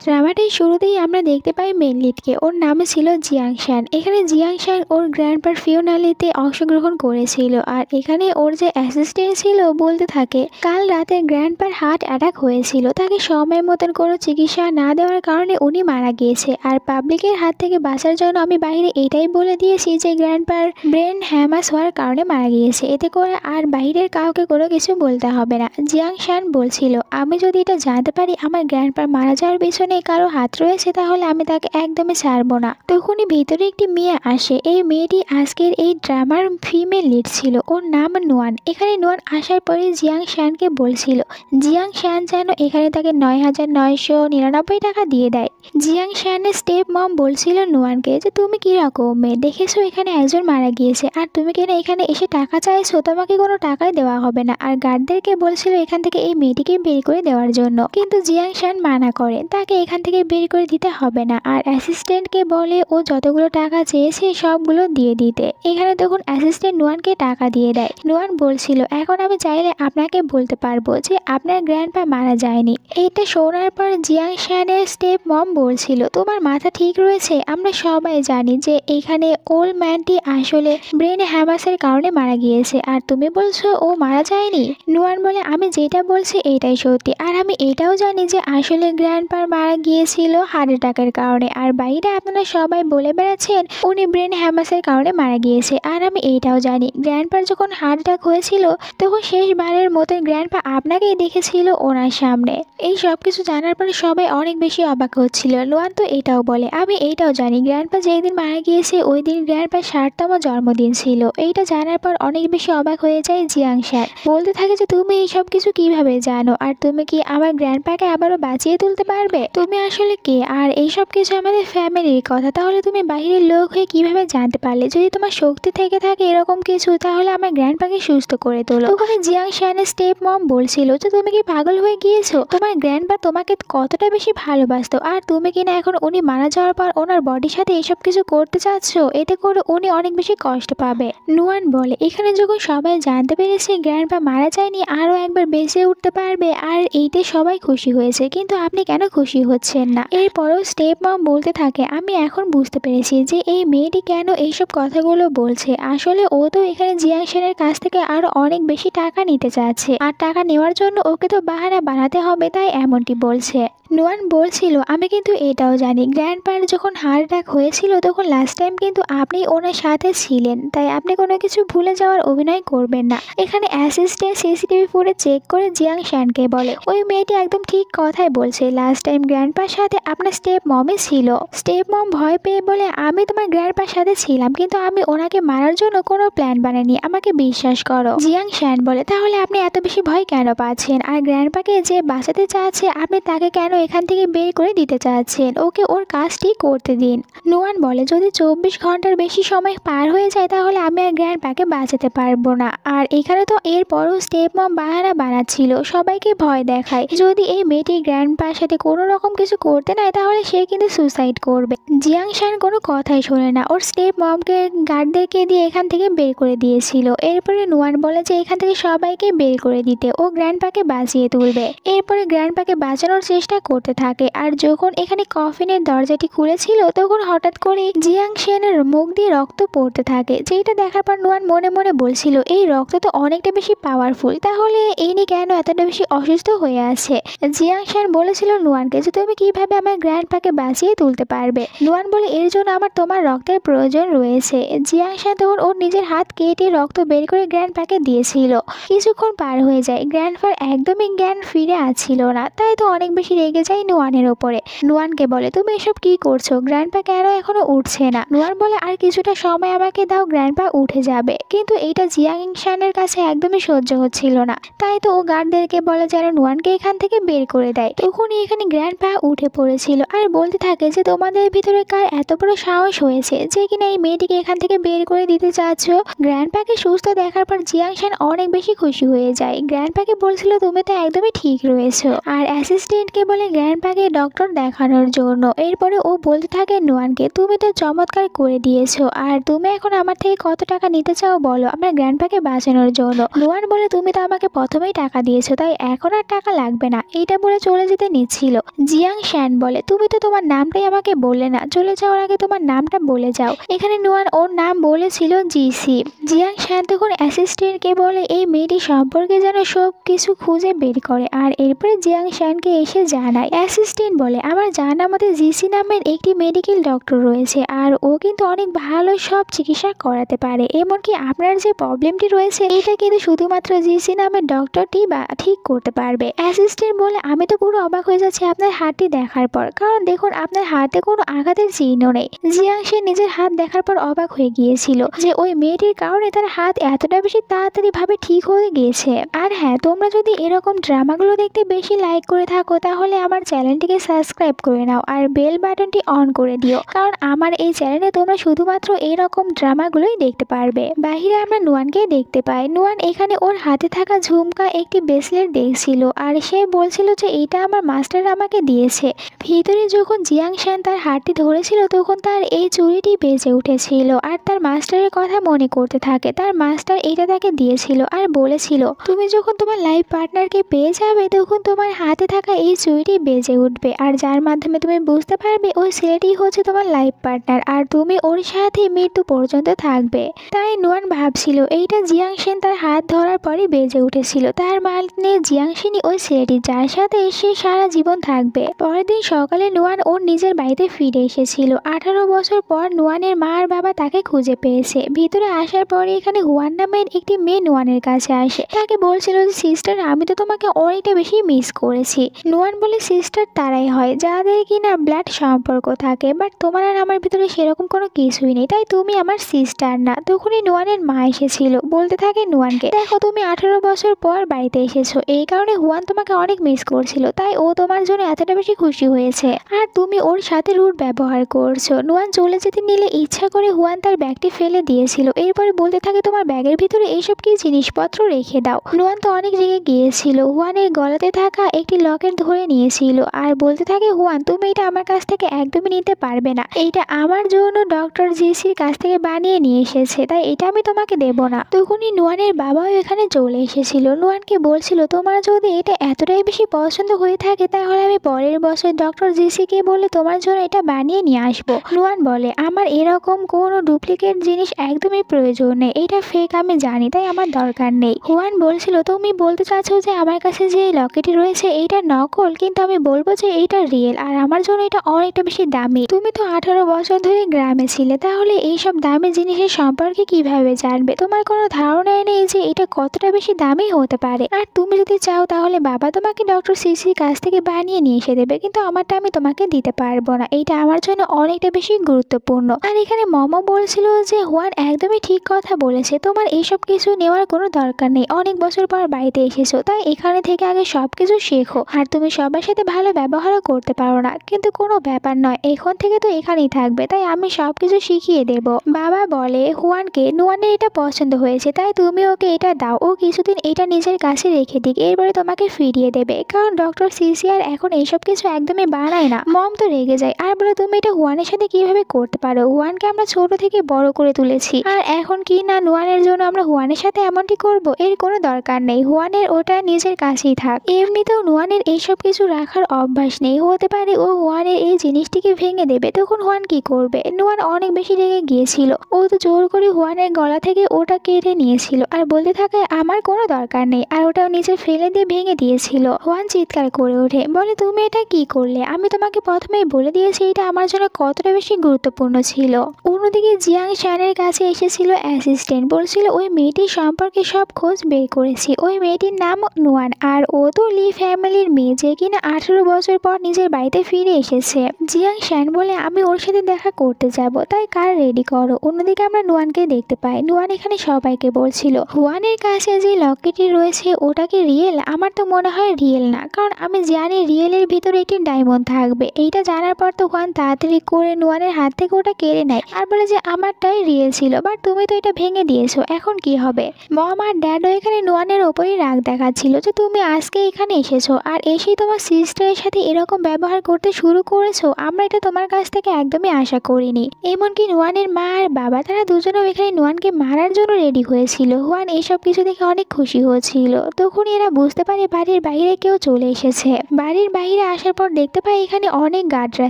ড্রামাটির শুরুতেই আমরা দেখতে পাই মেন লিডকে। ওর নাম ছিল জিয়াং শ্যান। এখানে জিয়াং শ্যান ওর গ্র্যান্ডপার ফিওনালিতে অংশগ্রহণ করেছিল, আর এখানে ওর যে অ্যাসিস্ট্যান্ট ছিল বলতে থাকে কাল রাতে গ্র্যান্ডপার হার্ট অ্যাটাক হয়েছিল, তাকে সময় মতন কোনো চিকিৎসা না দেওয়ার কারণে উনি মারা গিয়েছে। আর পাবলিকের হাত থেকে বাঁচার জন্য আমি বাইরে এটাই বলে দিয়েছি যে গ্র্যান্ডপার ব্রেন হ্যামাস হওয়ার কারণে মারা গিয়েছে, এতে করে আর বাইরের কাউকে কোনো কিছু বলতে হবে না। জিয়াং শ্যান বলছিল আমি যদি এটা জানতে পারি আমার গ্র্যান্ডপার মারা যাওয়ার পিছনে কারো হাত রয়েছে তাহলে আমি তাকে একদমই ছাড়বো না। তখনই ভিতরে একটি মেয়ে আসে। এই মেয়েটি আজকের এই ড্রামার ফিমেল লিড ছিল, ওর নাম নুয়ান। এখানে নুয়ান আসার পরে জিয়াং শ্যানকে বলছিল জিয়াং শ্যান যেন এখানে তাকে 9,999 টাকা দিয়ে দেয়। জিয়াং শ্যানের স্টেপ মম বলছিল নুয়ানকে যে তুমি কি রকম মেয়ে, দেখেছো এখানে একজন মারা গিয়েছে আর তুমি কিনা এখানে এসে টাকা চাইছো, তোমাকে কোনো টাকাই দেওয়া হবে না। আর গার্ডদেরকে বলছিল এখান থেকে এই মেয়েটিকে বের করে দেওয়ার জন্য, কিন্তু জিয়াং শ্যান মানা করে, তাকে এখান থেকে বের করে দিতে হবে না। আর অ্যাসিস্ট্যান্টকে বলে ও যতগুলো টাকা চেয়েছে সবগুলো দিয়ে দিতে। এখানে তখন অ্যাসিস্ট্যান্ট নুয়ানকে টাকা দিয়ে দেয়। নুয়ান বলছিল এখন আমি চাইলে আপনাকে বলতে পারবো যে আপনার গ্র্যান্ডপা মারা যায়নি। এইটা শোনার পর জিয়াং শ্যানের স্টেপ মম বলছিল তোমার মাথা ঠিক রয়েছে, আমরা সবাই জানি যে এখানে ওল্ড ম্যানটি আসলে ব্রেন হ্যামাসের কারণে মারা গিয়েছে, আর তুমি বলছো ও মারা যায়নি। নুয়ান বলে আমি যেটা বলছি এটাই সত্যি, আর আমি এটাও জানি যে আসলে গ্র্যান্ডপার মারা গিয়েছিল হার্ট অ্যাটাকের কারণে, আর বাইরে আপনারা সবাই বলে বেড়াচ্ছেন উনি ব্রেন হ্যামাসের কারণে মারা গিয়েছে। আর আমি এইটাও জানি গ্র্যান্ডপার যখন হার্ট অ্যাটাক হয়েছিল তখন শেষবারের মতো গ্র্যান্ডপা আপনাকেই দেখেছিল ওনার সামনে। এই সব কিছু জানার পরে সবাই অনেক বেশি অবাক হচ্ছিল। লোয়ান তো এটাও বলে আমি এইটাও জানি গ্র্যান্ডপা যেই দিন মারা গিয়েছে ওই দিন গ্র্যান্ডপার 60তম জন্মদিন ছিল। এইটা জানার পর অনেক বেশি অবাক হয়ে যায় জিয়াং শ্যান, বলতে থাকে যে তুমি এইসব কিছু কিভাবে জানো, আর তুমি কি আমার গ্র্যান্ডপাকে আবারও বাঁচিয়ে তুলতে পারবে, তুমি আসলে কে, আর এইসব কিছু আমাদের ফ্যামিলির কথা, তাহলে তুমি বাইরের লোক হয়ে কিভাবে জানতে পারলে, যদি তোমার শক্তি থেকে থাকে এরকম কিছু তাহলে আমার গ্র্যান্ডপাকে সুস্থ করে তোলো। ওখানে জিয়াং শ্যানের স্টেপ মম বলছিল যে তুমি কি পাগল হয়ে গিয়েছো, তোমার গ্র্যান্ডপা তোমাকে কতটা বেশি ভালোবাসতো, আর তুমি কিনা এখন উনি মারা যাওয়ার পর ওনার বডির সাথে এইসব কিছু করতে চাচ্ছ, এতে করে উনি অনেক বেশি কষ্ট পাবে। নুয়ান বলে এখানে যখন সবাই জানতে পেরেছে গ্র্যান্ডপা মারা যায়নি, আরো একবার বেঁচে উঠতে পারবে, আর এইতে সবাই খুশি হয়েছে, কিন্তু আপনি কেন খুশি হচ্ছেন না। এরপরও স্টেপ মম বলতে থাকে আমি এখন বুঝতে পেরেছি যে এই মেয়েটি কেন এইসব কথাগুলো বলছে, আসলে ও তো এখানে জিয়াং শ্যানের কাছ থেকে আরো অনেক বেশি টাকা নিতে চাচ্ছে, আর টাকা নেওয়ার জন্য ওকে তো বাহানা বানাতে হবে, তাই এমনটি বলছে। নুয়ান বলছিল আমি কিন্তু এটাও জানি গ্র্যান্ডপার যখন হার্ট অ্যাটাক হয়েছিল তখন লাস্ট টাইম কিন্তু আপনি ওনার সাথে ছিলেন, তাই আপনি কোনো কিছু ভুলে যাওয়ার অভিনয় করবেন না। এখানে অ্যাসিস্ট্যান্ট সিসিটিভি ফুটেজ চেক করে জিয়াং শ্যানকে বলে ওই মেয়েটি একদম ঠিক কথাই বলছে, লাস্ট টাইম গ্র্যান্ডপার সাথে আপনার স্টেপ মমই ছিল। স্টেপ মম ভয় পেয়ে বলে আমি তোমার গ্র্যান্ডপার সাথে ছিলাম, কিন্তু আমি ওনাকে মারার জন্য কোনো প্ল্যান বানাইনি, আমাকে বিশ্বাস করো। জিয়াং শ্যান বলে তাহলে আপনি এত বেশি ভয় কেন পাচ্ছেন, আর গ্র্যান্ডপাকে যে বাঁচাতে চাচ্ছে আপনি তাকে কেন এখান থেকে বের করে দিতে চাচ্ছেন, ওকে ওর কাজটি করতে দিন। নুয়ান বলে যদি 24 ঘন্টার বেশি সময় পার হয়ে যায় তাহলে আমি আর গ্র্যান্ডপাকে বাঁচাতে পারবো না। আর এখানে তো এরপরও স্টেপ মম বাহানা বানাচ্ছিল, সবাইকে ভয় দেখায় যদি এই মেয়েটি গ্র্যান্ডপার সাথে কোনো রকম কিছু করতে নেয় তাহলে সে কিন্তু সুসাইড করবে। জিয়াং শ্যান কোনো কথাই শোনে না, ওর স্টেপ মমকে গার্ডদেরকে দিয়ে এখান থেকে বের করে দিয়েছিল। এরপরে নুয়ান বলে যে এখান থেকে সবাইকে বের করে দিতে, ও গ্র্যান্ডপাকে বাঁচিয়ে তুলবে। এরপরে গ্র্যান্ডপাকে বাঁচানোর চেষ্টা করতে থাকে, আর যখন এখানে কফিনের দরজাটি খুলেছিল তখন হঠাৎ করে জিয়াং শ্যানের মুখ দিয়ে রক্ত পড়তে থাকে, যেটা দেখার পর নুয়ান মনে মনে বলছিল এই রক্ত তো অনেকটা বেশি পাওয়ারফুল, তাহলে ইনি কেন এতটা বেশি অসুস্থ হয়ে আছে। জিয়াং শ্যান বলেছিল নুয়ানকে যে তুমি কিভাবে আমার গ্র্যান্ডপাকে বাঁচিয়ে তুলতে পারবে। নুয়ান বলে এর জন্য আমার তোমার রক্তের প্রয়োজন রয়েছে। জিয়াং শ্যান তখন ওর নিজের হাত কেটে রক্ত বের করে গ্র্যান্ডপাকে দিয়েছিল। কিছুক্ষণ পার হয়ে যায়, গ্র্যান্ডপার একদমই জ্ঞান ফিরে আসছিল না, তাই তো অনেক বেশি রেগে যায় নুয়ানের ওপরে। নুয়ানকে বলে তুমি এসব কি করছো, গ্র্যান্ডপা কেন এখনো উঠছে না। নুয়ান বলে আর কিছুটা সময় আমাকে দাও, গ্র্যান্ডপা উঠে যাবে, কিন্তু এইটা জিয়াং শ্যানের কাছে একদমই সহ্য হচ্ছিল না, তাই তো ও গার্ডদেরকে বলে যেন নুয়ানকে এখান থেকে বের করে দেয়। তখনই এখানে গ্র্যান্ডপা উঠে পড়েছিল আর বলতে থাকে যে তোমাদের ভিতরে কার এত বড় সাহস হয়েছে যে কিনা এই মেয়েটিকে এখান থেকে বের করে দিতে চাচ্ছ। গ্র্যান্ডপাকে সুস্থ দেখার পর জিয়াং শ্যান অনেক বেশি খুশি হয়ে যায়। গ্র্যান্ডপাকে বলছিল তুমি তো একদমই ঠিক রয়েছো, আর অ্যাসিস্ট্যান্টকে বলে গ্র্যান্ডপাকে ডক্টর দেখানোর জন্য। এরপরে ও বলতে থাকে নুয়ানকে, তুমি তো চমৎকার করে দিয়েছো, আর তুমি এখন আমার থেকে কত টাকা নিতে চাও বলো আমার গ্র্যান্ডপাকে বাঁচানোর জন্য। নুয়ান বলে, তুমি তো আমাকে প্রথমেই টাকা দিয়েছো, তাই এখন আর টাকা লাগবে না। এইটা বলে চলে যেতে নিচ্ছিল। জিয়াং শ্যান বলে, তুমি তো তোমার নামটাই আমাকে বললে না, চলে যাওয়ার আগে তোমার নামটা বলে যাও। এখানে নুয়ান ওর নাম বলেছিল জিসি। জিয়াং শ্যান তখন অ্যাসিস্ট্যান্টকে বলে এই মেয়েটি সম্পর্কে যেন সব কিছু খুঁজে বের করে, আর এরপরে জিয়াং শ্যানকে এসে জানায়। অ্যাসিস্ট্যান্ট বলে, আমার জানা মতে জিসি নামের একটি মেডিকেল ডক্টর রয়েছে, আর ও কিন্তু অনেক ভালো সব চিকিৎসা করাতে পারে। এমনকি আপনার যে প্রবলেমটি রয়েছে এটা কিন্তু শুধুমাত্র জিসি নামের ডক্টরটি বা ঠিক করতে পারবে। অ্যাসিস্ট্যান্ট বলে, আমি তো পুরো অবাক হয়ে যাচ্ছি আপনার হাতটি দেখার পর, কারণ দেখুন আপনার হাতে কোনো আঘাতের চিহ্ন নেই। জিয়াং শ্যান নিজের হাত দেখার পর অবাক হয়ে গিয়েছিল যে ওই মেয়েটির কারণে তার হাত এতটা বেশি তাড়াতাড়ি ভাবে ঠিক হয়ে গিয়েছে। আর হ্যাঁ, তোমরা যদি এরকম ড্রামাগুলো দেখতে বেশি লাইক করে থাকো তাহলে আমার চ্যানেলটিকে সাবস্ক্রাইব করে নাও আর বেল বাটনটি অন করে দিও, কারণ আমার এই চ্যানেলে তোমরা শুধুমাত্র এরকম ড্রামাগুলোই দেখতে পারবে। বাহিরে আমরা নুয়ানকে দেখতে পাই। নুয়ান এখানে ওর হাতে থাকা ঝুমকা একটি ব্রেসলেট দেখছিল, আর সে বলছিল যে এটা আমার মাস্টার আমাকে দিয়েছে। ভিতরে যখন জিয়াং শ্যান তার হাতটি ধরেছিল তখন তার এই চুড়িটি বেজে উঠেছিল, আর তার মাস্টারের কথা মনে করতে থাকে। তার মাস্টার এটা তাকে দিয়েছিল আর বলেছিল, তুমি যখন তোমার লাইফ পার্টনারকে পেয়ে যাবে তখন তোমার হাতে থাকা এই চুড়িটি বেজে উঠবে, আর যার মাধ্যমে তুমি বুঝতে পারবে ওই ছেলেটি হচ্ছে তোমার লাইফ পার্টনার, আর তুমি ওর সাথে মৃত্যু পর্যন্ত থাকবে। তাই নুয়ান ভাবছিল এইটা জিয়াং শ্যান তার হাত ধরার পরই বেজে উঠেছিল, তার মানে জিয়াং শ্যানই ওই ছেলেটি যার সাথে সে সারা জীবন থাকবে। পরের দিন সকালে নুয়ান ওর নিজের বাড়িতে ফিরে এসেছিল। 18 বছর পর নুয়ানের মা আর বাবা তাকে খুঁজে পেয়েছে। ভিতরে আসার পরে এখানে হুয়ান নামের একটি মেয়ে নুয়ানের কাছে আসে। তাকে বলছিল যে সিস্টার, আমি তো তোমাকে অনেকটা বেশি মিস করেছি। নুয়ান বলে, সিস্টার তারাই হয় যাদের কিনা ব্লাড সম্পর্ক থাকে, বাট তোমার আর আমার ভিতরে সেরকম কোনো কিছুই নেই, তাই তুমি আমার সিস্টার না। তখনই নুয়ানের মা এসেছিল। বলতে থাকে নুয়ানকে, দেখো তুমি 18 বছর পর বাড়িতে এসেছো, এই কারণে হুয়ান তোমাকে অনেক মিস করছিল, তাই ও তোমার জন্য এতটা বেশি খুশি হয়েছে, আর তুমি ওর সাথে রুট ব্যবহার করছো। নুয়ান চলে যেতে নিলে ইচ্ছা করে হুয়ান তার ব্যাগটি ফেলে দিয়েছিল। এরপরে বলতে থাকে, তোমার ব্যাগের ভিতরে এইসব কি জিনিসপত্র রেখে দাও। নুয়ান তো অনেক রেগে গিয়েছিল। হুয়ানের গলাতে থাকা একটি লকেট ধরে নিয়েছিল আর বলতে থাকে, হুয়ান তুমি এটা আমার কাছ থেকে একদমই নিতে পারবে না, এইটা আমার জন্য ডক্টর জিসির কাছ থেকে বানিয়ে নিয়ে এসেছে, তাই এটা আমি তোমাকে দেব না। তখনই নুয়ানের বাবাও এখানে চলে এসেছিল। নুয়ানকে বলছিল, তোমার যদি এটা এতটাই বেশি পছন্দ হয়ে থাকে তাহলে আমি পরের বছর ডক্টর জিসিকে বলে তোমার জন্য এটা বানিয়ে নিয়ে আসবো। নুয়ান বলে, আমার এরকম কোনো ডুপ্লিকেট জিনিস একদমই প্রয়োজন নেই, এটা ফেক আমি জানি, তাই আমার দরকার নেই। হুয়ান বলছিল, তুমি বলতে চাচ্ছ যে আমার কাছে যে লকেটটি রয়েছে এইটা নকল, কিন্তু আমি বলবো যে এইটা রিয়েল, আর আমার জন্য এটা অনেকটা বেশি দামি। তুমি তো 18 বছর ধরে গ্রামে ছিলে, তাহলে এইসব দামি জিনিসের সম্পর্কে কিভাবে জানবে? তোমার কোনো ধারণাই নেই যে এটা কতটা বেশি দামি হতে পারে। আর তুমি যদি চাও তাহলে বাবা তোমাকে ডক্টর সিসির কাছ থেকে বানিয়ে নিয়ে এসে দেবে, কিন্তু আমারটা আমি তোমাকে দিতে পারবো না, এইটা আমার জন্য অনেকটা বেশি গুরুত্বপূর্ণ। আর এখানে মমো বলছিল যে হুয়ান একদমই ঠিক কথা বলেছে, তোমার এইসব কিছু নেওয়ার কোনো দরকার নেই, অনেক বছর পর বাড়িতে এসেছো, তাই এখানে থেকে আগে সবকিছু শেখো, আর তুমি সবার সাথে ভালো ব্যবহারও করতে পারো না, কিন্তু কোনো ব্যাপার নয়, এখন থেকে তো এখানেই থাকবে, তাই আমি সবকিছু শিখিয়ে দেব। বাবা বলে হুয়ানকে, নুয়ানের এটা পছন্দ হয়েছে, তাই তুমি ওকে এটা দাও, ও কিছুদিন এটা নিজের কাছে রেখে দিক, এরপরে তোমাকে ফিরিয়ে দেবে, কারণ ডক্টর সিসি আর এখন এইসব কিছু একদমই বানায় না। মম তো রেগে যায় আর বলে, তুমি এটা হুয়ানের সাথে কিভাবে করতে পারো? হুয়ানকে আমরা ছোট থেকে বড় করে তুলেছি, আর এখন কি না নুয়ানের জন্য আমরা হুয়ানের সাথে এমনটি করব? এর কোনো দরকার নেই, হুয়ানের ওটা নিজের কাছেই থাক। এমনিতেও নুয়ানের এইসব কিছু রাখার অভ্যাস নেই, হতে পারে ও হুয়ানের এই জিনিসটিকে ভেঙে দেবে, তখন হুয়ান কি করবে? নুয়ান অনেক বেশি রেগে গিয়েছিল। ও তো জোর করে হুয়ানের গলা থেকে ওটা কেটে নিয়েছিল আর বলতে থাকে, আমার কোনো দরকার নেই, আর ওটাও নিচে ফেলে দিয়ে ভেঙে দিয়েছিল। হুয়ান চিৎকার করে ওঠে, বলে, তুমি এটা কি করলে? আমি তোমাকে প্রথমেই বলে দিয়েছি এটা আমার জন্য কতটা বেশি গুরুত্বপূর্ণ ছিল। অন্যদিকে জিয়াং শ্যানের কাছে এসেছিল অ্যাসিস্ট্যান্ট, বলছিল ওই মেয়েটির সম্পর্কে সব খোঁজ বের করেছি, ওই মেয়েটির নাম নুয়ান, আর ও তো লি ফ্যামিলির মেয়ে যে কিনা 18 বছর পর নিজের বাড়িতে ফিরে এসেছে। জিয়াং শ্যান বলে, আমি ওর সাথে দেখা করতে যাব, তাই কার রেডি করো। অন্যদিকে আমরা নুয়ানকে দেখতে পাই। নুয়ান এখানে সবাইকে বলছিল, হুয়ানের কাছে যে লকেটটি রয়েছে ওটা কি রিয়েল? আমার তো মনে হয় রিয়েল না, কারণ আমি জানি রিয়েলের ভিতরে একটি ডায়মন্ড থাকবে। এইটা জানার পর তো হুয়ান তাড়াতাড়ি করে নুয়ানের হাত থেকে ওটা কেড়ে নেয় আর বলে যে আমারটাই রিয়েল ছিল, বাট তুমি তো এটা ভেঙে দিয়েছো, এখন কি হবে? মম আর ড্যাডও এখানে নুয়ানের ওপরই রাগ দেখাচ্ছিল যে তুমি আজকে এখানে এসেছো আর এসেই তোমার সিস্টারের সাথে এরকম ব্যবহার করতে শুরু করেছো, আমরা এটা তোমার কাছ থেকে একদমই আশা করিনি। এমনকি নুয়ানের মা আর বাবা তারা দুজনেও এখানে নুয়ানকে মারার জন্য রেডি হয়েছিল। হুয়ান এসব কিছু দেখে অনেক খুশি হয়েছিল। তখন এরা বুঝতে পারে বাড়ির বাইরে কেউ চলে এসেছে। বাড়ির বাইরে আসার পর দেখতে পায় এখানে অনেক গার্ডরা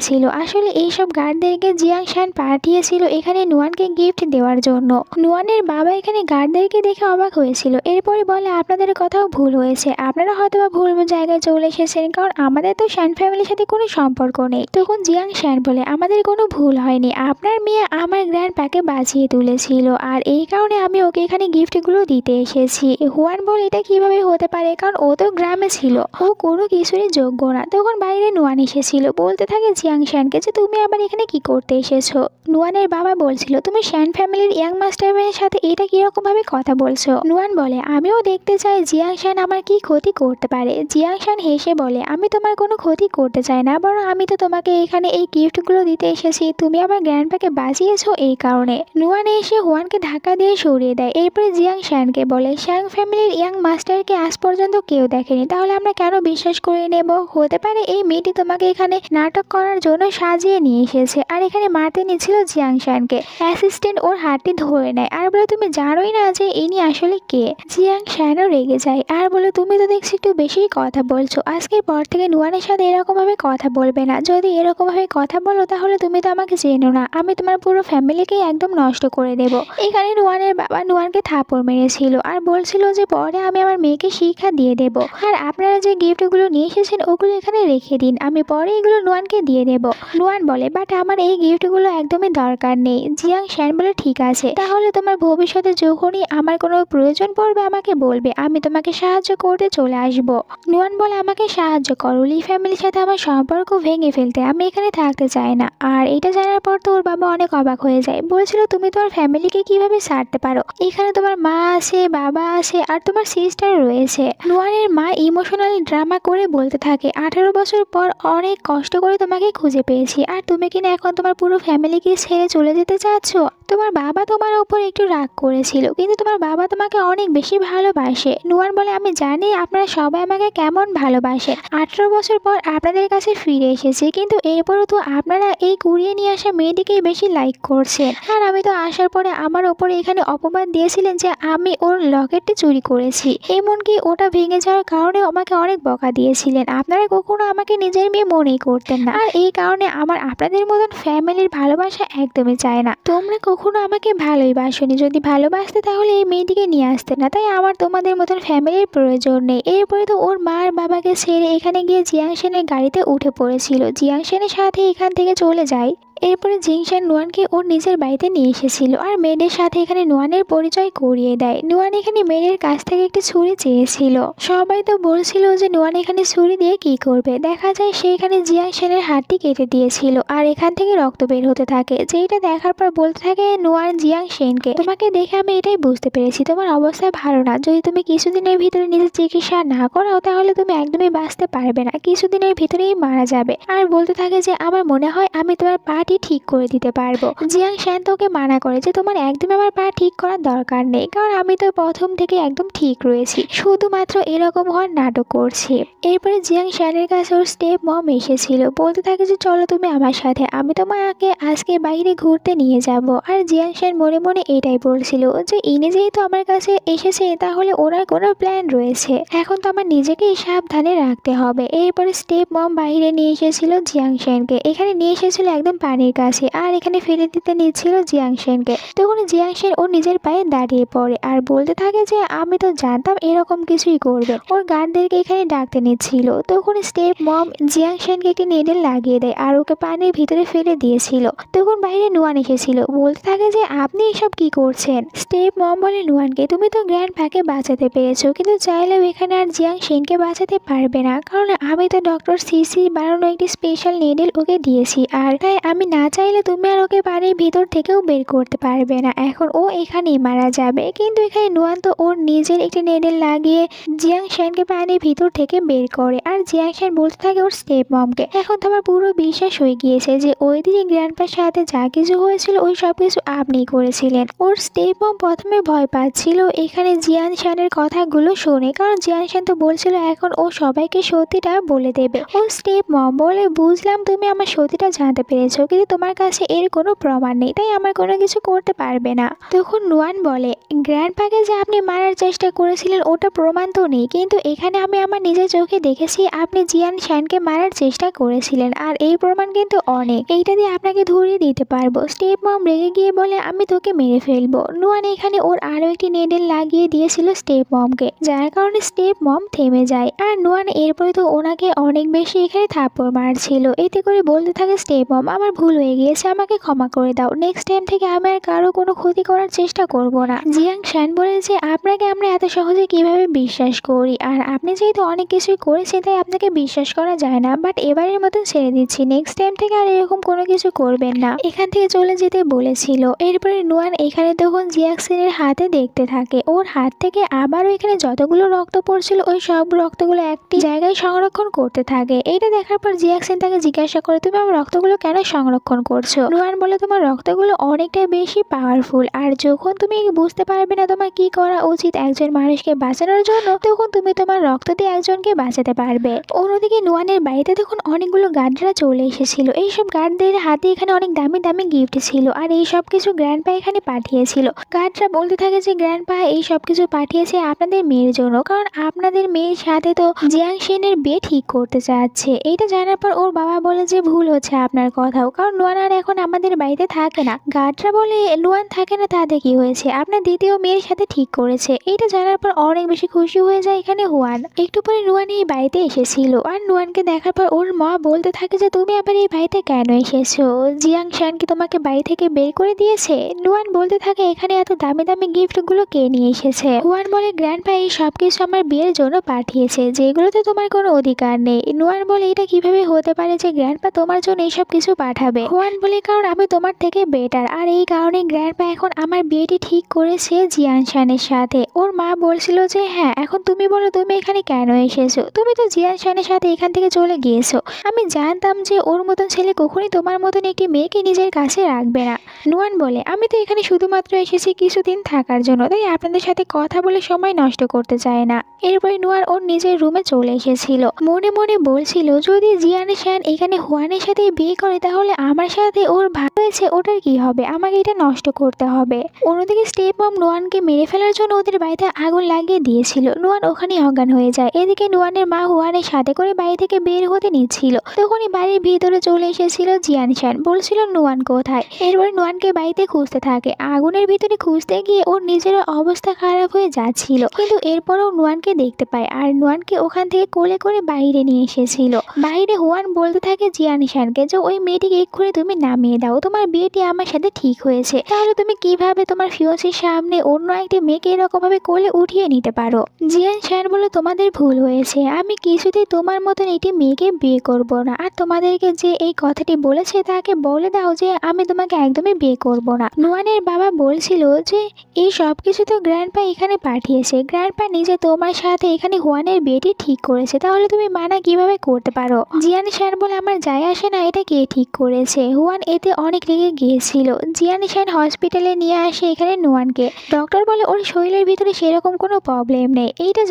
ছিল। আসলে এইসব গার্ডদেরকে জিয়াং শান পাঠিয়েছিল এখানে নুয়ানকে গিফট দেওয়ার জন্য। নুয়ানের বাবা এখানে গার্ডদেরকে দেখে অবাক হয়েছিল। এরপরে বলে আপনাদের কথাও ভুল হয়েছে, আপনারা হয়তো বা ভুল জায়গায় চলে এসেছেন, কারণ আমাদের তো শান ফ্যামিলির সাথে কোনো সম্পর্ক নেই। তখন জিয়াং শান বলে আমাদের কোনো ভুল হয়নি, আপনার মেয়ে আমার গ্র্যান্ড প্যাকে বাঁচিয়ে তুলেছিল আর এই কারণে আমি ওকে এখানে গিফটগুলো দিতে এসেছি। হুয়ান বলে এটা কিভাবে হতে পারে, কারণ ও তো গ্রামে ছিল, ও কোনো কিছুরই যোগ্য না। তখন বাইরে নুয়ান এসেছিল, বলতে থাকে জিয়াং শানকে যে তুমি আবার এখানে কি করতে এসেছো। নুয়ানের বাবা বলছিল তুমি শান ফ্যামিলির ইয়াং মাস্টারম্যানের সাথে এটা কিরকম ভাবে কথা বলছো। নুয়ান বলে আমিও দেখতে চাই জিয়াং শান আমার কি ক্ষতি করতে পারে। জিয়াং শান হেসে বলে আমি তোমার কোনো ক্ষতি করতে চাই না, বরং আমি তো তোমাকে এখানে এই গিফটগুলো দিতে এসেছি, তুমি আমার গ্র্যান্ডপাকে বাঁচিয়েছো এই কারণে। নুয়ান এসে হুয়ানকে ধাক্কা দিয়ে সরিয়ে দেয়। এরপরে জিয়াং শানকে বলে শান ফ্যামিলির ইয়াং মাস্টারকে আজ পর্যন্ত কেউ দেখেনি, তাহলে আমরা কেন বিশ্বাস করে নেব। হতে পারে এই মেয়েটি তোমাকে এখানে নাটক করার জন্য সাজিয়ে নিয়ে এসেছে আর এখানে মারতে নিচ্ছিল জিয়াং শানকে। অ্যাসিস্ট্যান্ট ওর হাতটি ধরে নেয় আর বলে তুমি জানোই না যে ইনি আসলে কে। জিয়াং শানও রেগে যায় আর বলে তুমি তো দেখছি একটু বেশিই কথা বলছো, আজকের পর থেকে নুয়ানের সাথে এরকম ভাবে কথা বলবে না। যদি এরকম ভাবে কথা বলো তাহলে তুমি তো আমাকে চেনো না, আমি তোমার পুরো ফ্যামিলিকেই একদম নষ্ট করে দেব। এখানে নুয়ানের বাবা নুয়ানকে থাপড় মেরেছিল আর বলছিল যে পরে আমি আমার মেয়েকে শিক্ষা দিয়ে দেব, আর আপনারা যে গিফটগুলো নিয়ে এসেছেন ওগুলো এখানে রেখে দিন, আমি পরে এগুলো নুয়ানকে দিয়ে দেব। নুয়ান বলে বাট আমার এই গিফটগুলো একদমই দরকার নেই। জিয়াং শান বলে ঠিক আছে, তাহলে তোমার ভবিষ্যতে যখনই আমার কোনো প্রয়োজন পড়বে আমাকে বলবে, আমি তোমাকে সাহায্য করতে চলে আসব। নুয়ান বলে আমাকে সাহায্য করো, লি ফ্যামিলির সাথে আমার সম্পর্ক ভেঙে ফেলতে, আমি এখানে থাকতে চাই না। আর এটা জানার পর তো ওর বাবা অনেক অবাক হয়ে যায়, বলছিল তুমি তোমার ফ্যামিলিকে কিভাবে ছাড়তে পারো, এখানে তোমার মা আছে, বাবা আছে আর তোমার সিস্টার রয়েছে। নুয়ানের মা ইমোশনাল ড্রামা করে বলতে থাকে 18 বছর পর অনেক কষ্ট করে তোমাকে খুঁজে পেয়েছি, আর তুমি কিনা এখন তোমার পুরো ফ্যামিলিকে ছেড়ে চলে যেতে চাচ্ছ। তোমার বাবা তোমার উপর একটু রাগ করেছিল, কিন্তু তোমার বাবা তোমাকে অনেক বেশি ভালোবাসে। নুয়ান বলে আমি জানি আপনারা সবাই আমাকে কেমন ভালোবাসে, 18 বছর পর আপনাদের কাছে ফিরে এসেছি, কিন্তু এরপরও তো আপনারা এই কুড়িয়ে নিয়ে আসা মেয়েটিকেই বেশি লাইক করছেন। আর আমি তো আসার পরে আমার ওপরে এখানে অপবাদ দিয়েছিলেন যে আমি ওর লকেটটি চুরি করেছি, এমনকি ওটা ভেঙে যাওয়ার কারণে আমাকে অনেক বকা দিয়েছিলেন। আপনারা কখনো আমাকে নিজের মেয়ে মনেই করতেন না, আর এই কারণে আমার আপনাদের মতন ফ্যামিলির ভালোবাসা একদমই চায় না। তোমরা কখনো আমাকে ভালোই বাসনি, যদি ভালোবাসতে তাহলে এই মেয়েটিকে নিয়ে আসতে না, তাই আমার তোমাদের মতন ফ্যামিলির প্রয়োজন নেই। এরপরে তো ওর মা আর বাবাকে ছেড়ে এখানে গিয়ে জিয়াং শানের গাড়িতে উঠে পড়েছিল। জিয়াং শানের সাথে এখান থেকে চলে যায়। এরপরে জিং শান নুয়ানকে ওর নিজের বাড়িতে নিয়ে এসেছিল আর মেয়েদের সাথে এখানে নুয়ানের পরিচয় করিয়ে দেয়। নুয়ান এখানে মেয়েদের কাছ থেকে একটি ছুরি চেয়েছিল, সবাই তো বলছিল যে নুয়ান এখানে ছুরি দিয়ে কি করবে। দেখা যায় সে এখানে জিয়াং শানের হাতটি কেটে দিয়েছিল আর এখান থেকে রক্ত বের হতে থাকে, যেটা দেখার পর বলতে থাকে নুয়ান জিয়াং শানকে তোমাকে দেখে আমি এটাই বুঝতে পেরেছি তোমার অবস্থা ভালো না, যদি তুমি কিছুদিনের ভিতরে নিজের চিকিৎসা না করাও তাহলে তুমি একদমই বাঁচতে পারবে না, কিছুদিনের ভিতরেই মারা যাবে। আর বলতে থাকে যে আমার মনে হয় আমি তোমার পা ঠিক করে দিতে পারবো। জিয়াং শান তোকে মানা করে যে তোমার একদম আমার পা ঠিক করার দরকার নেই, কারণ আমি তো প্রথম থেকে একদম ঠিক রয়েছি, শুধুমাত্র এরকম হওয়ার নাটক করছি। এরপরে জিয়াং শানের কাছে ওর স্টেপ মম এসেছিল, বলতে থাকে যে চলো তুমি আমার সাথে, আমি তোমাকে আজকে বাইরে ঘুরতে নিয়ে যাব। আর জিয়াং শান মনে মনে এটাই বলছিল যে ইনি যেহেতু আমার কাছে এসেছে তাহলে ওনার কোনো প্ল্যান রয়েছে, এখন তো আমার নিজেকেই সাবধানে রাখতে হবে। এরপরে স্টেপ মম বাইরে নিয়ে এসেছিল জিয়াং শানকে, এখানে নিয়ে এসেছিল একদম পানির কাছে আর এখানে ফেলে দিতে নিচ্ছিল জিয়াং শানকে। তখন জিয়াং শান ওর নিজের পায়ে দাঁড়িয়ে পড়ে আর বলতে থাকে যে আমি তো জানতাম এরকম কিছুই করবে। ওর গার্ডদেরকে এখানে ডাকতে নিচ্ছিল, তখন স্টেপ মম জিয়াং শানকে একটি নেডেল লাগিয়ে দেয় আর ওকে পানির ভিতরে ফেলে দিয়েছিল। তখন বাইরে নুয়ান এসেছিল, বলতে থাকে যে আপনি এসব কি করছেন। স্টেপ মম বলে নুয়ানকে তুমি তো গ্র্যান্ড প্যাকে বাঁচাতে পেরেছো, কিন্তু চাইলেও এখানে আর জিয়াং শানকে বাঁচাতে পারবে না, কারণ আমি তো ডক্টর সিসি বানানো একটি স্পেশাল নেডেল ওকে দিয়েছি, আর তাই আমি না চাইলে তুমি আর ওকে বাড়ির ভিতর থেকেও বের করতে পারবে না, এখন ও এখানেই মারা যাবে। কিন্তু এখানে নুয়ান তো ওর নিজের একটি নেডেল লাগিয়ে জিয়াং শ্যানকে বাড়ির ভিতর থেকে বের করে, আর জিয়াং শ্যান বলতে থাকে ওর স্টেপ মমকে। এখন তো আমার পুরো বিশ্বাস হয়ে গিয়েছে যে ওই দিকে গ্র্যান্ডপার সাথে যা কিছু হয়েছিল ওই সব কিছু আপনি করেছিলেন। ওর স্টেপ মম প্রথমে ভয় পাচ্ছিল এখানে জিয়াং শ্যানের কথাগুলো শুনে, কারণ জিয়াং শ্যান তো বলছিল এখন ও সবাইকে সত্যিটা বলে দেবে। ও স্টেপ মম বলে, বুঝলাম তুমি আমার সত্যিটা জানতে পেরেছো, কিন্তু তোমার কাছে এর কোনো প্রমাণ নেই, তাই আমার কোনো কিছু করতে পারবে না। তখন নুয়ান বলে, গ্র্যান্ডপাকে যে আপনি মারার চেষ্টা করেছিলেন ওটা প্রমাণ তো নেই, কিন্তু এখানে আমি আমার নিজের চোখে দেখেছি আপনি জিয়াং শ্যানকে মারার চেষ্টা করেছিলেন, আর এই প্রমাণ কিন্তু অনেক, এইটা দিয়ে আপনাকে ধরিয়ে দিতে পারবো। স্টেপ মম রেগে গিয়ে বলে, আমি তোকে মেরে ফেলবো। নুয়ান এখানে ওর আরো একটি নেডেল লাগিয়ে দিয়েছিল স্টেপ মমকে, যার কারণে স্টেপ মম থেমে যায়। আর নুয়ান এরপরে তো ওনাকে অনেক বেশি এখানে থাপ্পড় মারছিল, এতে করে বলতে থাকে স্টেপ মম আমার ভুল হয়ে গিয়েছে, আমাকে ক্ষমা করে দাও, নেক্সট টাইম থেকে আমি আর কারো কোনো ক্ষতি করার চেষ্টা করব না। জিয়াং শ্যান বলে যে আপনাকে আমরা এত সহজে কিভাবে বিশ্বাস করি, আর আপনি যেহেতু অনেক কিছুই করেছেন তাই আপনাকে বিশ্বাস করা যায় না, বাট এবারের মতন ছেড়ে দিচ্ছি, নেক্সট টাইম থেকে আর এরকম কোনো কিছু করবেন না, এখান থেকে চলে যেতে বলেছিল। এরপরে নুয়ান এখানে তখন জিয়াক্সিনের হাতে দেখতে থাকে, ওর হাত থেকে আবারও এখানে যতগুলো রক্ত পড়ছিল ওই সব রক্তগুলো একটি জায়গায় সংরক্ষণ করতে থাকে। এটা দেখার পর জিয়াক্সিন তাকে জিজ্ঞাসা করে, তুমি আমার রক্তগুলো কেন সংরক্ষণ করছো? নুয়ান বলে, তোমার রক্তগুলো অনেকটা বেশি পাওয়ারফুল, আর যখন তুমি বুঝতে পারবে না তোমার কি করা উচিত একজন মানুষকে বাঁচানোর জন্য, তখন তুমি তোমার রক্ত দিয়ে একজনকে বাঁচাতে পারবে। অন্যদিকে নুয়ানের বাড়িতে তখন অনেকগুলো গার্ডরা চলে এসেছিল, এইসব গার্ডদের হাতে এখানে অনেক দামি দামি গিফট ছিল, আর এই সব কিছু গ্র্যান্ডপা এখানে পাঠিয়েছিল। গার্ডরা বলতে থাকে যে গ্র্যান্ডপা এই সব কিছু পাঠিয়েছে আপনাদের মেয়ের জন্য, কারণ আপনাদের মেয়ের সাথে তো জিয়াং শ্যানের বিয়ে ঠিক করতে চাচ্ছে। এইটা জানার পর ওর বাবা বলে যে ভুল হচ্ছে আপনার কথাও, কারণ নুয়ান আর এখন আমাদের বাড়িতে থাকে না। গার্ডরা বলে, নুয়ান থাকে না তাতে কি হয়েছে, আপনার দ্বিতীয় মেয়ের সাথে ঠিক করেছে। এইটা জানার পর অনেক বেশি খুশি হয়ে যায় এখানে হুয়ান। একটু পরে নুয়ান এই বাড়িতে এসেছিল, আর নুয়ানকে দেখার পর ওর মা বলতে থাকে যে তুমি আবার এই বাড়িতে কেন এসেছো, জিয়াং শ্যান কি তোমাকে বাড়ি থেকে বের করে দিয়েছে? নুয়ান বলতে থাকে এখানে এত দামি দামি গিফট গুলো কে নিয়ে এসেছে? হুয়ান বলে, গ্র্যান্ডপা এই সব কিছু আমার বিয়ের জন্য পাঠিয়েছে, যেগুলোতে তোমার কোনো অধিকার নেই। নুয়ান বলে, এটা কিভাবে হতে পারে যে গ্র্যান্ডপা তোমার জন্য এইসব কিছু পাঠাবে? হুয়ান বলে, কারণ আমি তোমার থেকে বেটার, আর এই কারণে গ্র্যান্ডপা এখন আমার বিয়েটি ঠিক করেছে জিয়াং শ্যানের সাথে। ওর মা বলছিল যে হ্যাঁ, এখন তুমি বলো তুমি এখানে কেন এসেছো, তুমি তো জিয়াং শ্যানের সাথে এখান থেকে চলে গিয়েছো, আমি জানতাম যে ওর মতন ছেলে কখনই তোমার মতন একটি মেয়েকে নিজের কাছে রাখবে না। নুয়ান বলে, আমি তো এখানে শুধুমাত্র এসেছি কিছুদিন থাকার জন্য, তাই আপনাদের সাথে কথা বলে সময় নষ্ট করতে চাই না। এরপরে নুয়ান ওর নিজের রুমে চলে এসেছিল, মনে মনে বলছিল যদি জিয়াং শ্যান এখানে হুয়ানের সাথে বিয়ে করে তাহলে আমার সাথে ওর ভাগ হয়েছে ওটার কি হবে, আমাকে এটা নষ্ট করতে হবে। অন্যদিকে স্টেপ মম নুয়ানকে মেরে ফেলার জন্য ওদের বাড়িতে আগুন লাগিয়ে দিয়েছিল, নুয়ান ওখানে অজ্ঞান হয়ে যায়। এদিকে নুয়ানের মা হুয়ানের সাথে করে বাড়ি থেকে বের হতে নিচ্ছিল, তখনই বাড়ির ভিতরে চলে এসেছিল জিয়াং শ্যান, বলছিল নুয়ান কোথায়। এরপরে নুয়ানকে বাড়িতে খুঁজতে থাকে, আগুনের ভিতরে খুঁজতে গিয়ে ওর নিজের অবস্থা খারাপ হয়ে যাচ্ছিল, কিন্তু এরপরও নুয়ানকে দেখতে পায়, আর নুয়ানকে ওখান থেকে কোলে করে বাইরে নিয়ে এসেছিল। বাইরে হুয়ান বলতে থাকে জিয়াং শ্যানকে যে ওই মেয়েটিকে এক্ষুনি তুমি নামিয়ে দাও, তোমার বিয়েটি আমার সাথে ঠিক হয়েছে, তাহলে তুমি কিভাবে তোমার ফিয়ন্সির সামনে অন্য একটি মেয়েকে এরকম ভাবে কোলে উঠিয়ে নিতে পারো? জিয়াং শ্যান বলে, তোমাদের ভুল হয়েছে, আমি কিছুতেই তোমার মতন একটি মেয়েকে বিয়ে করব না, আর তোমাদেরকে যে এই কথাটি বলেছে তাকে বলে দাও যে আমি তোমাকে একদমই বিয়ে করব না। নুয়ানের বাবা বলছিল যে এই সব কিছু তো গ্র্যান্ডপা এখানে পাঠিয়েছে, গ্র্যান্ডপা নিজে তোমার সাথে এখানে হুয়ানের বিয়েটি ঠিক করেছে, তাহলে তুমি মানা কিভাবে করতে পারো? জিয়াং শ্যান বলে, আমার যায় আসে না এটা কে ঠিক করেছে। হুয়ান এতে অনেক রেগে গিয়েছিল। জিয়াং শ্যান হসপিটালে নিয়ে আসে এখানে নুয়ানকে, ডক্টর বলে ওর শরীরের ভিতরে সেরকম কোনো প্রবলেম নেই। এইটা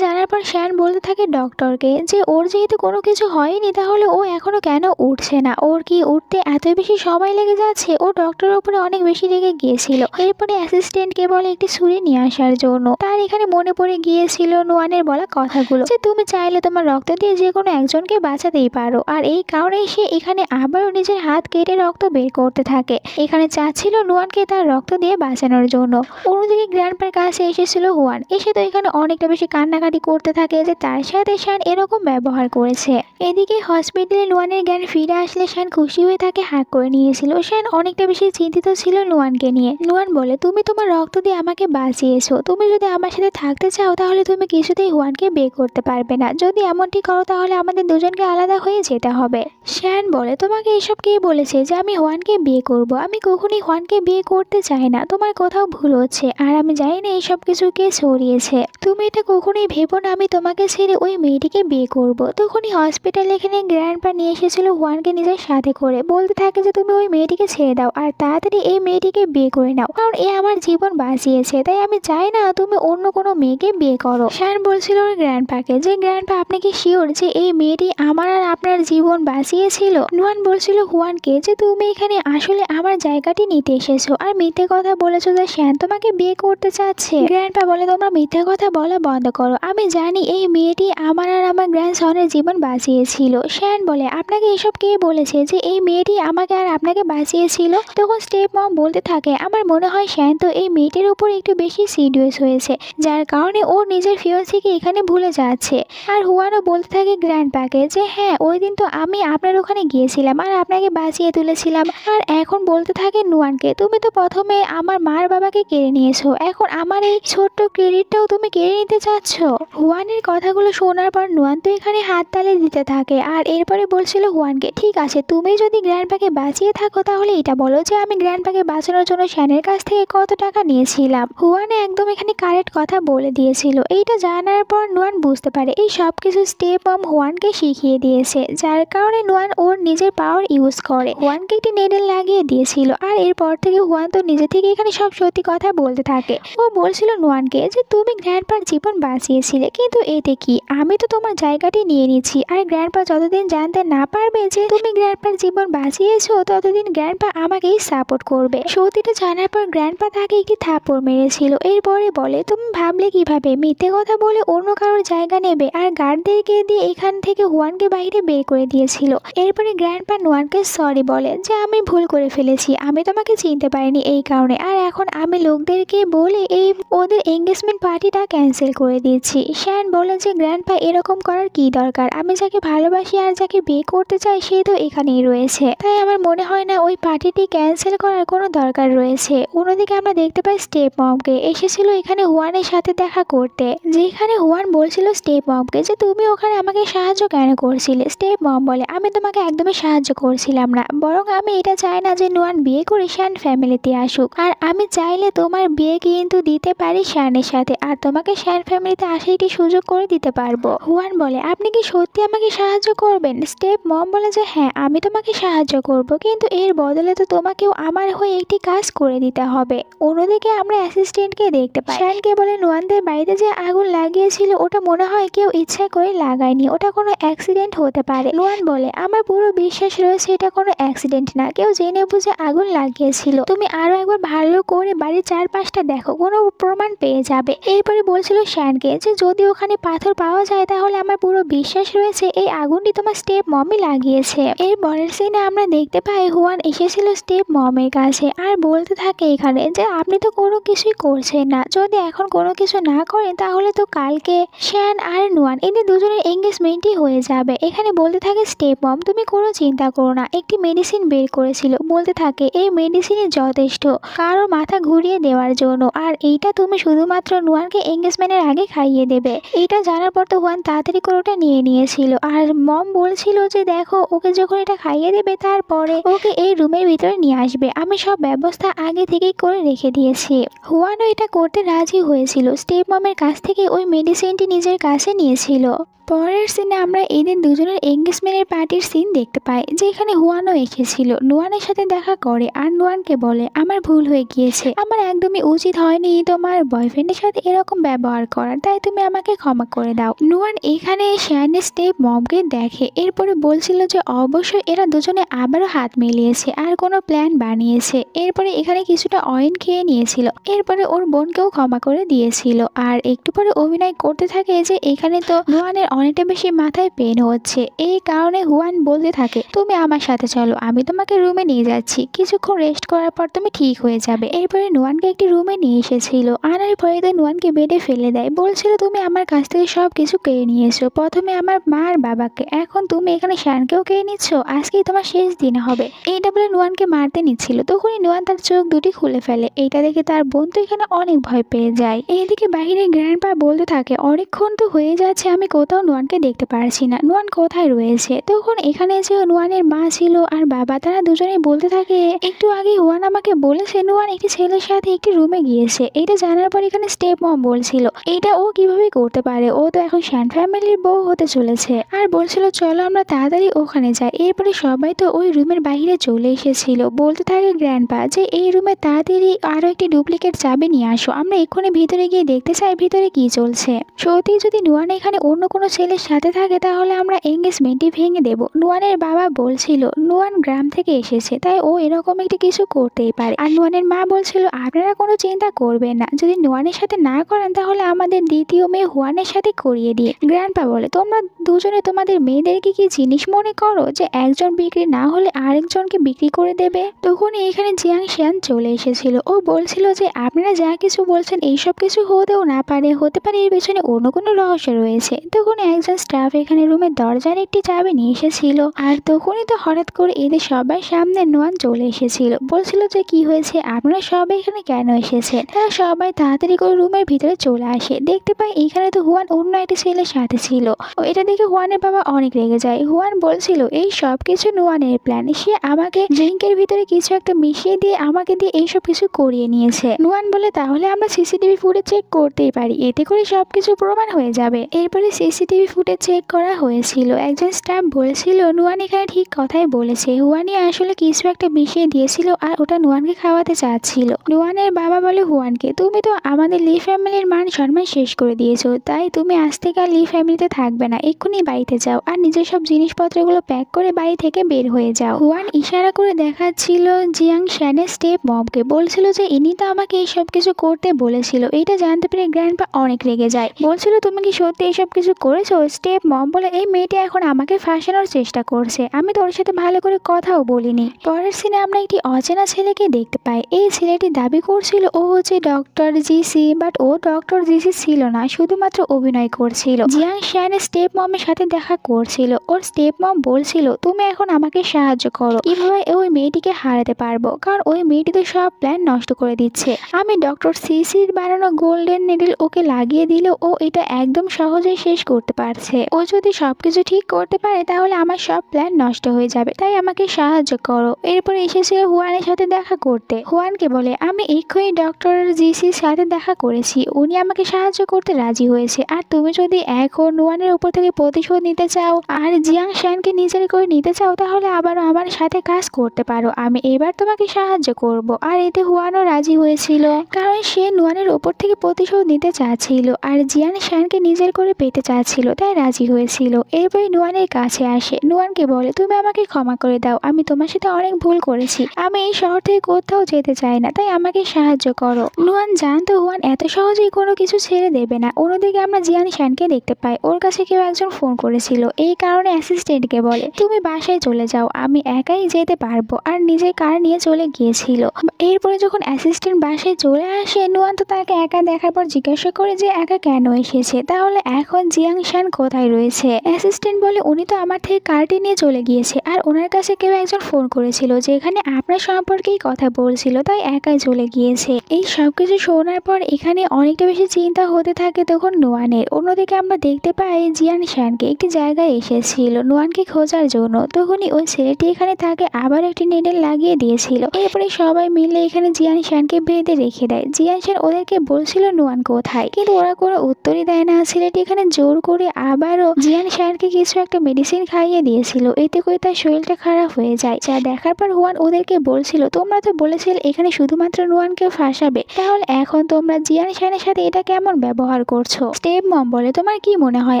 জানার পর শ্যান বলতে থাকে ডক্টরকে যে ওর যেহেতু কোনো কিছু হয়নি তাহলে ও এখনো কেন উঠছে না, ওর কি উঠতে এত বেশি সময় লেগে যাচ্ছে? ও ডক্টরের উপরে অনেক বেশি রেগে গিয়েছিল। এরপরে অ্যাসিস্ট্যান্টকে বলে একটি ছুরি নিয়ে আসার জন্য, তার এখানে মনে পড়ে গিয়েছিল নুয়ানের বলা কথাগুলো যে তুমি চাইলে তোমার রক্ত দিয়ে যে কোনো একজনকে বাঁচাতেই পারো, আর এই কারণেই সে এখানে আবারও নিজের হাত কেটে রক্ত বের করতে থাকে, এখানে চাচ্ছিল নুয়ানকে তার রক্ত দিয়ে বাঁচানোর জন্য। অন্যদিকে গ্র্যান্ডপার কাছে এসেছিল হুয়ান, এসে তো এখানে অনেকটা বেশি কান্নাকাটি করতে থাকে যে তার সাথে শ্যান এরকম ব্যবহার করেছে। এদিকে হসপিটালে নুয়ানের জ্ঞান ফিরে আসলে শ্যান খুশি হয়ে তাকে হাত করে নিয়েছিল। শ্যান অনেকটা বেশি চিন্তিত ছিল নুয়ানকে নিয়ে। নুয়ান বলে, তুমি তোমার রক্ত দিয়ে আমাকে বাঁচিয়েছো, তুমি যদি আমার সাথে থাকতে চাও তাহলে তুমি কিছুতেই হুয়ানকে বিয়ে করতে পারবে না, যদি এমনটি করো তাহলে আমাদের দুজনকে আলাদা হয়ে যেতে হবে। শ্যান বলে, তোমাকে তোমাকে এসব কে বলেছে যে আমি হুয়ানকে বিয়ে করব? আমি কখনোই হুয়ানকে বিয়ে করতে চাই না। তোমার কোথাও ভুল হচ্ছে, আর আমি জানি না এইসব কিছু কে ছড়িয়েছে। তুমি এটা কখনোই ভেবো না আমি তোমাকে ছেড়ে ওই মেয়েটিকে বিয়ে করব। তখনই হসপিটালে এখানে গ্র্যান্ডপা নিয়ে এসেছিল হুয়ানকে নিজের সাথে করে, বলতে থাকে যে তুমি ওই মেয়েটিকে ছেড়ে দাও আর তাড়াতাড়ি এই মেয়েটিকে বিয়ে করে নাও, কারণ এ আমার জীবন বাঁচিয়েছে, তাই আমি চাই না তুমি অন্য কোনো মেয়েকে বিয়ে করো। শান বলছিল ওর গ্র্যান্ডপাকে যে গ্র্যান্ডপা আপনি কি শিওর যে এই মেয়েটি আমার আর আপনার জীবন বাঁচিয়েছিল? নুয়ান বলছিল হুয়ানকে যে তুমি এখানে আসলে আমার জায়গাটি নিতে এসেছো আর মিথ্যে কথা বলেছো যে শ্যান তোমাকে বিয়ে করতে চাচ্ছে। গ্র্যান্ডপা বলে তোমরা মিথ্যে কথা বলা বন্ধ করো, আমি জানি এই মেয়েটি আমার আর আমার গ্র্যান্ডসনের জীবন বাঁচিয়েছিল। শ্যান বলে আপনাকে এসব কে বলেছে যে এই মেয়েটি আমাকে আর আপনাকে বাঁচিয়েছিল? তখন স্টেপ মম বলতে থাকে আমার মনে হয় শ্যান তো এই মেয়েটির উপর একটু বেশি সিরিয়াস হয়েছে, যার কারণে ও নিজের ফিয়ন্সিকে এখানে ভুলে যাচ্ছে। আর হুয়ানও বলতে থাকে গ্র্যান্ডপাকে যে হ্যাঁ ওই দিন তো আমি আপনার ওখানে গিয়েছিলাম আর আপনাকে বাঁচিয়ে তুলেছিলাম। আর এখন বলতে থাকে নুয়ানকে তুমি তো প্রথমে আমার মার বাবাকে কেড়ে নিয়েছো, এখন আমার এই ছোট্ট ক্রেডিটটাও তুমি কেড়ে নিতে চাচ্ছ। হুয়ানের কথাগুলো শোনার পর নুয়ান তো এখানে হাত তালে দিতে থাকে আর এরপরে বলছিল হুয়ানকে ঠিক আছে তুমি যদি গ্র্যান্ডপাকে বাঁচিয়ে থাকো তাহলে এটা বলো যে আমি গ্র্যান্ডপাকে বাঁচানোর জন্য শ্যানের কাছ থেকে কত টাকা নিয়েছিলাম। হুয়ানে একদম এখানে কারেক্ট কথা বলে দিয়েছিল। এইটা জানার পর নুয়ান বুঝতে পারে এই সব কিছু স্টেপ মম হুয়ানকে শিখিয়ে দিয়েছে, যার কারণে নুয়ান ওর নিজের পাওয়ার ইউজ করে হুয়ানকে একটি নেডেল লাগিয়ে দিয়েছিল। আর এরপর থেকে হুয়ান তো নিজে থেকে এখানে সব সত্যি কথা বলতে থাকে। ও বলছিল নুয়ানকে যে তুমি গ্র্যান্ডপার জীবন বাঁচিয়েছিলে, কিন্তু এতে কি আমি তো তোমার জায়গাটি নিয়ে নিচ্ছি, আর গ্র্যান্ডপা যতদিন জানতে না পারবে যে তুমি গ্র্যান্ডপার জীবন বাঁচিয়েছো ততদিন গ্র্যান্ডপা আমাকেই সাপোর্ট করবে। সত্যিটা জানার পর গ্র্যান্ডপা তাকে একটি থাপ্পড় মেরেছিল। এরপরে বলে তুমি ভাবলে কিভাবে মিথ্যে কথা বলে অন্য কারোর জায়গা নেবে, আর গার্ডদেরকে দিয়ে এখান থেকে হুয়ানকে বাইরে বের করে দিয়েছিল। এরপরে গ্র্যান্ডপা নুয়ানকে সরি বলে যে আমি ভুল করে ফেলেছি, আমি তোমাকে চিনতে পারিনি এই কারণে, আর এখন আমি লোকদেরকে বলে এই ওদের এঙ্গেজমেন্ট পার্টিটা ক্যান্সেল করে দিচ্ছি। শ্যান বলে যে গ্র্যান্ডপা এরকম করার কি দরকার, আমি যাকে ভালোবাসি আর যাকে বিয়ে করতে চাই সে তো এখানেই রয়েছে, তাই আমার মনে হয় না ওই পার্টিটি ক্যান্সেল করার কোনো দরকার রয়েছে। অন্যদিকে আমরা দেখতে পাই স্টেপ মমকে এসেছিল এখানে হুয়ানের সাথে দেখা করতে, যেখানে হুয়ান বলছিল স্টেপ মমকে যে তুমি ওখানে আমাকে সাহায্য কেন করছিলে। স্টেপ মম বলে আমি তোমাকে একদমই সাহায্য করছিলাম না, বরং আমি এটা চাই না যে নুয়ান বিয়ে করে শ্যান ফ্যামিলিতে আসুক, আর আমি চাইলে তোমার বিয়ে কিন্তু দিতে পারি শ্যানের সাথে, আর তোমাকে শ্যান ফ্যামিলিতে আসার একটি সুযোগ করে দিতে পারবো। হুয়ান বলে আপনি কি সত্যি আমাকে সাহায্য করবেন? স্টেপ মম বলে যে হ্যাঁ আমি তোমাকে সাহায্য করব, কিন্তু এর বদলে তো তোমাকেও আমার হয়ে একটি কাজ করে দিতে হবে। অন্যদিকে আমরা অ্যাসিস্ট্যান্টকে দেখতে পাই। শ্যানকে বলে নুয়ানদের বাড়িতে যে আগুন লাগিয়েছিল ওটা মনে হয় কেউ ইচ্ছা করে লাগায়নি, ওটা কোনো অ্যাক্সিডেন্ট হতে পারে। নুয়ান বলে আমার পুরো বিশ্বাস রয়েছে এটা কোনো অ্যাক্সিডেন্ট না, কেউ জেনে বুঝে আগুন লাগিয়েছিল, তুমি আরো একবার ভালো করে বাড়ির চারপাশটা দেখো, কোনো প্রমাণ পেয়ে যাবে। এরপরে বলছিল শ্যানকে যে যদি ওখানে পাথর পাওয়া যায় তাহলে আমার পুরো বিশ্বাস রয়েছে এই আগুনটি তোমার স্টেপ মমই লাগিয়েছে। এর পরের সিনে আমরা দেখতে পাই হুয়ান এসেছিল স্টেপ মমের কাছে আর বলতে থাকে এখানে যে আপনি তো কোনো কিছুই করছেন না, যদি এখন কোনো কিছু না করেন তাহলে তো কালকে শ্যান আর নুয়ান এদের দুজনের এঙ্গেজমেন্টই হয়ে যাবে। এখানে বলতে থাকে স্টেপ মম তুমি কোনো চিন্তা করো না, একটি মেডিসিন বের করেছিল, বলতে থাকে এই মেডিসিনই যথেষ্ট কারো মাথা ঘুরিয়ে দেওয়ার জন্য, আর এইটা তুমি শুধুমাত্র নুয়ানকে এঙ্গেজমেন্টের আগে খাইয়ে দেবে। এটা জানার পর তো হুয়ান তাড়াতাড়ি করে ওটা নিয়ে নিয়েছিল, আর মম বলছিল যে দেখো ওকে যখন এটা খাইয়ে দেবে তারপরে ওকে এই রুমের ভিতরে নিয়ে আসবে, আমি সব ব্যবস্থা আগে থেকেই করে রেখে দিয়েছি। হুয়ানও এটা করতে রাজি হয়েছিল, স্টেপ মমের কাছ থেকে ওই মেডিসিনটি নিজের কাছে নিয়েছিল। পরের সিনে আমরা এদের দুজনের এঙ্গেজমেন্টের পার্টির সিন দেখতে পাই, যেখানে হুয়ানও এসেছিল, নুয়ানের সাথে দেখা করে আর নুয়ানকে বলে আমার ভুল হয়ে গিয়েছে, আমার একদমই উচিত হয়নি তোমার বয়ফ্রেন্ডের সাথে এরকম ব্যবহার করার, তাই তুমি আমাকে ক্ষমা করে দাও। নুয়ান এখানে শ্যানের স্টেপ মমকে দেখে, এরপরে বলছিল যে অবশ্যই এরা দুজনে আবারও হাত মিলিয়েছে আর কোনো প্ল্যান বানিয়েছে। এরপরে এখানে কিছুটা অয়েন খেয়ে নিয়েছিল, এরপরে ওর বোনকেও ক্ষমা করে দিয়েছিল, আর একটু পরে অভিনয় করতে থাকে যে এখানে তো নুয়ানের অনেকটা বেশি মাথায় পেন হচ্ছে, এই কারণে হুয়ান বলতে থাকে তুমি আমার সাথে চলো, আমি তোমাকে রুমে নিয়ে যাচ্ছি, কিছুক্ষণ রেস্ট করার পর তুমি ঠিক হয়ে যাবে। এরপরে নুয়ানকে একটি রুমে নিয়ে এসেছিল, আনার পরে তো নুয়ানকে বেডে ফেলে দেয়, বলছিল তুমি আমার কাছ থেকে সব কিছু কেড়ে নিয়েছো, প্রথমে আমার মা আর বাবাকে, এখন তুমি এখানে শ্যানকেও কেড়ে নিচ্ছ, আজকেই তোমার শেষ দিন হবে। এইটা বলে নুয়ানকে মারতে নিচ্ছিল, তখনই নুয়ান তার চোখ দুটি খুলে ফেলে, এইটা দেখে তার বোন তো এখানে অনেক ভয় পেয়ে যায়। এইদিকে বাহিরে গ্র্যান্ডপা বলতে থাকে অনেকক্ষণ তো হয়ে যাচ্ছে আমি কোথাও নুয়ানকে দেখতে পারছি না, নুয়ান কোথায় রয়েছে। তখন এখানে যে নুয়ানের মা ছিল আর বাবা, তারা দুজনেই বলতে থাকে একটু আগে হুয়ান আমাকে বলেছে নুয়ান একটি ছেলের সাথে একটি রুমে গিয়েছে। এটা জানার পর এখানে স্টেপ মম বলছিল এটা ও কিভাবে করতে পারে, ও তো এখন শ্যান ফ্যামিলির বউ হতে চলেছে। আর বলছিল চলো আমরা তাড়াতাড়ি ওখানে যাই। এরপরে সবাই তো ওই রুমের বাইরে চলে এসেছিল। বলতে থাকে গ্র্যান্ডপা যে এই রুমে তাড়াতাড়ি আরো একটি ডুপ্লিকেট চাবি নিয়ে আসো, আমরা এক্ষুনি ভিতরে গিয়ে দেখতে চাই ভিতরে কি চলছে। সত্যি যদি নুয়ান এখানে অন্য কোনো ছেলের সাথে থাকে তাহলে আমরা এঙ্গেজমেন্টই ভেঙে দেব। নুয়ানের বাবা বলছিল নুয়ান গ্রাম থেকে এসেছে, তাই ও এরকম একটি কিছু করতেই পারে। আর নুয়ানের মা বলছিল আপনারা কোনো চিন্তা করবেন না, যদি নুয়ানের সাথে না করেন তাহলে আমাদের দ্বিতীয় মেয়ে হুয়ানের সাথে করিয়ে দিয়ে। গ্র্যান্ডপা বলে তোমরা দুজনে তোমাদের মেয়েদেরকে কি জিনিস মনে করো যে একজন বিক্রি না হলে আরেকজনকে বিক্রি করে দেবে। তখনই এখানে জিয়াং শ্যান চলে এসেছিল। ও বলছিল যে আপনারা যা কিছু বলছেন এইসব কিছু হতেও না পারে, হতে পারে এর পেছনে অন্য কোনো রহস্য রয়েছে। তখন একজন স্টাফ এখানে রুমের দরজার একটি চাবি নিয়ে এসেছিল। আর তখনই তো হঠাৎ করে এদের সবার সামনে নুয়ান চলে এসেছিল। বলছিল যে কি হয়েছে, আপনারা সবাই এখানে কেন এসেছে। তারা সবাই তাড়াতাড়ি করে রুমের ভিতরে চলে আসে। দেখতে পাই এখানে তো হুয়ান অন্য একটি ছেলের সাথে ছিল। ও এটা দেখে হুয়ানের বাবা অনেক রেগে যায়। হুয়ান বলছিল এই সব কিছু নুয়ানের প্ল্যান, সে আমাকে ড্রিঙ্কের ভিতরে কিছু একটা মিশিয়ে দিয়ে আমাকে দিয়ে এইসব কিছু করিয়ে নিয়েছে। নুয়ান বলে তাহলে আমরা সিসিটিভি ফুটেজ চেক করতেই পারি, এতে করে সবকিছু প্রমাণ হয়ে যাবে। এরপরে সিসিটিভি ফুটেজ চেক করা হয়েছিল। একজন স্টাফ বলছিল নুয়ান এখানে ঠিক কথাই বলেছে, হুয়ানি আসলে কিছু একটা মিশিয়ে দিয়েছিল আর ওটা নুয়ানকে খাওয়াতে চাচ্ছিল। নুয়ানের বাবা বলে হুয়ানকে তুমি তো আমাদের লি ফ্যামিলির মান সম্মান শেষ করে দিয়েছো, তাই তুমি আজ থেকে আর লি ফ্যামিলিতে থাকবে না, এক্ষুনি বাড়িতে যাও আর নিজের সব জিনিসপত্রগুলো প্যাক করে বাড়ি থেকে বের হয়ে যাও। হুয়ান ইশারা করে দেখাচ্ছিল জিয়াং শ্যানের স্টেপ মমকে, বলছিল যে ইনি তো আমাকে এই সব কিছু করতে বলেছিল। এটা জানতে পেরে গ্র্যান্ডপা অনেক রেগে যায়। বলছিল তুমি কি সত্যি এইসব কিছু করেছো। স্টেপ মম বলে এই মেয়েটি এখন আমাকে ফাঁসানোর চেষ্টা করছে, আমি তোর সাথে ভালো করে কথাও বলিনি। পরের সিনে আমরা একটি অচেনা ছেলেকে দেখতে পাই। এই ছেলেটি দাবি করছিল ও হচ্ছে ডক্টর জিসি, বাট ও ডক্টর জিসি ছিল না, শুধুমাত্র অভিনয় করছিল। জিয়াং শ্যানের স্টেপ মমের সাথে দেখা করছিল। ওর স্টেপ মম বলছিল তুমি এখন আমাকে সাহায্য করো, কিভাবে ওই মেয়েটিকে হারাতে পারবো, কারণ ওই মেয়েটি তো সব প্ল্যান নষ্ট করে দিচ্ছে। আমি ডক্টর সিসির বানানো গোল্ডেন নিডল ওকে লাগিয়ে দিলে ও এটা একদম সহজেই শেষ করতে পারছে। ও যদি সবকিছু ঠিক করতে পারে তাহলে আমার সব প্ল্যান নষ্ট হয়ে যাবে, তাই আমাকে সাহায্য করো। এরপরে এসেছিল হুয়ানের সাথে দেখা করতে। হুয়ানকে বলে আমি এক্ষুনি ডক্টর জিসির সাথে দেখা করেছি, উনি আমাকে সাহায্য করতে রাজি হয়েছে। আর তুমি যদি এখন নুয়ানের উপর থেকে প্রতিশোধ নিতে চাও আর জিয়াং শ্যানকে নিজের করে নিতে চাও তাহলে আবারও আমার সাথে কাজ করতে পারো, আমি এবার তোমাকে সাহায্য করব। আর এতে হুয়ানও রাজি হয়েছিল, কারণ সে নুয়ানের উপর থেকে প্রতিশোধ নিতে চাচ্ছিল আর জিয়াং শ্যানকে নিজের করে পেতে চাচ্ছিল, তাই রাজি হয়েছিল। এরপরে নুয়ানের কাছে আসে, নুয়ানকে বলে তুমি আমাকে ক্ষমা করে দাও, আমি তোমার সাথে অনেক ভুল করেছি, আমি এই শহর থেকে কোথাও যেতে চাই না, তাই আমাকে সাহায্য করো। নুয়ান জানতো হুয়ান এত সহজেই কোনো কিছু ছেড়ে দেবে না। অন্যদিকে আমরা জিয়ান শ্যানকে দেখতে পাই, ওর কাছে কেউ একজন ফোন করেছিল। এই কারণে অ্যাসিস্ট্যান্টকে বলে তুমি বাসায় চলে যাও, আমি একাই যেতে পারবো, আর নিজের কার নিয়ে চলে গিয়েছিল। এরপরে যখন অ্যাসিস্ট্যান্ট বাসায় চলে আসে নুয়ান তো তাকে একা দেখার পর জিজ্ঞাসা করে যে একা কেন এসেছে, তাহলে এখন জিয়াং শ্যান কোথায় রয়েছে। অ্যাসিস্ট্যান্ট বলে উনি তো আমার থেকে কার্ডটি নিয়ে চলে গিয়েছে, আর ওনার কাছে কেউ একজন ফোন করেছিল যে এখানে আপনার সম্পর্কেই কথা বলছিল, তাই একাই চলে গিয়েছে। এই সবকিছু শোনার পর এখানে অনেকটা বেশি চিন্তা হতে থাকে তখন নুয়ানের। অন্যদিকে আমরা দেখতে পাই জিয়ান শ্যানকে একটি জায়গায় এসেছিল নুয়ানকে খোঁজার জন্য। তখনই ওই ছেলেটি এখানে তাকে আবার একটি নেডেল লাগিয়ে দিয়েছিল। এরপরে সবাই মিলে এখানে জিয়ান শ্যানকে বেঁধে রেখে দেয়। জিয়ান শ্যান ওদেরকে বলছিল নুয়ান কোথায়, কিন্তু ওরা কোনো উত্তরই দেয় না। ছেলেটি এখানে জোর করে আবারও জিয়ান শ্যানকে কিছু একটা মেডিসিন খাইয়ে দিয়েছিল, এতে করে তার শরীরটা খারাপ হয়ে যায়। যা দেখার পর হুয়ান ওদেরকে বলছিল তোমরা তো বলেছিলে এখানে শুধুমাত্র নুয়ানকে ফাঁসাবে, তাহলে এখন তোমরা জিয়ান শ্যানের সাথে এটা কেমন ব্যবহার করছো। স্টেপ মম বলে তোমার কি মনে হয়